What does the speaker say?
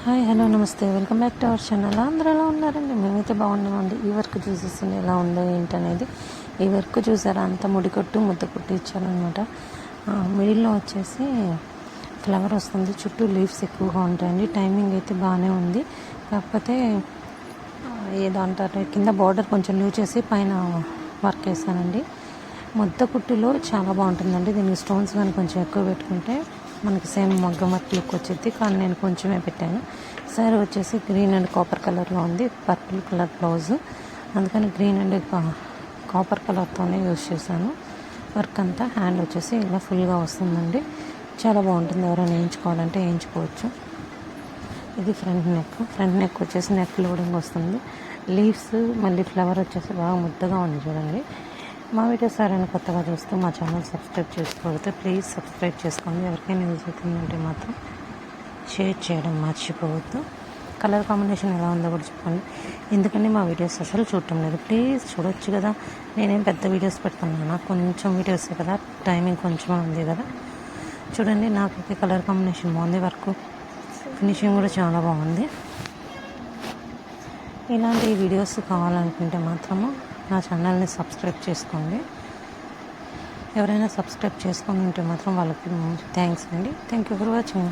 Hi hello నమస్తే welcome back to our channel. అందరూ ఎలా ఉన్నారండి? మేమైతే బాగున్నామండి. ఈ వర్క్ చూసేస్తుంది ఎలా ఉందో ఏంటనేది. ఈ వర్క్ చూసారా, అంత ముడికొట్టు ముద్ద కొట్టు ఇచ్చారనమాట. మిడిల్లో వచ్చేసి ఫ్లవర్ వస్తుంది, చుట్టూ లీవ్స్ ఎక్కువగా ఉంటాయండి. టైమింగ్ అయితే బాగానే ఉంది, కాకపోతే ఏదో అంటారు, కింద బార్డర్ కొంచెం లూజ్ చేసి పైన వర్క్ వేసానండి. ముద్ద కుట్టులో చాలా బాగుంటుందండి. దీనికి స్టోన్స్ కానీ కొంచెం ఎక్కువ పెట్టుకుంటే మనకి సేమ్ మగ్గం వర్క్ లుక్ వచ్చింది, కానీ నేను కొంచెమే పెట్టాను. సారీ వచ్చేసి గ్రీన్ అండ్ కాపర్ కలర్లో ఉంది, పర్పుల్ కలర్ బ్లౌజ్, అందుకని గ్రీన్ అండ్ కాపర్ కలర్తోనే యూజ్ చేశాను. వర్క్ అంతా హ్యాండ్ వచ్చేసి ఇలా ఫుల్గా వస్తుందండి, చాలా బాగుంటుంది. ఎవరైనా వేయించుకోవాలంటే వేయించుకోవచ్చు. ఇది ఫ్రంట్ నెక్ వచ్చేసి నెక్ లోడింగ్ వస్తుంది. లీవ్స్ మళ్ళీ ఫ్లవర్ వచ్చేసి బాగా ముద్దగా ఉంది చూడండి. మా వీడియోస్ ఎవరైనా కొత్తగా చూస్తూ మా ఛానల్ సబ్స్క్రైబ్ చేసుకోకపోతే ప్లీజ్ సబ్స్క్రైబ్ చేసుకోండి. ఎవరికైనా యూజ్ అవుతుందంటే మాత్రం షేర్ చేయడం మర్చిపోవద్దు. కలర్ కాంబినేషన్ ఎలా ఉందో కూడా చెప్పండి, ఎందుకంటే మా వీడియోస్ అసలు చూడటం లేదు. ప్లీజ్ చూడొచ్చు కదా, నేనేం పెద్ద వీడియోస్ పెడుతున్నాను, కొంచెం వీడియోసే కదా, టైమింగ్ కొంచెం ఉంది కదా. చూడండి, నాకైతే కలర్ కాంబినేషన్ బాగుంది, వర్క్ ఫినిషింగ్ కూడా చాలా బాగుంది. ఇలాంటి వీడియోస్ కావాలనుకుంటే మాత్రము నా ఛానల్ని సబ్స్క్రైబ్ చేసుకోండి. ఎవరైనా సబ్స్క్రైబ్ చేసుకొని ఉంటే మాత్రం వాళ్ళకి థ్యాంక్స్ అండి. Thank you for watching.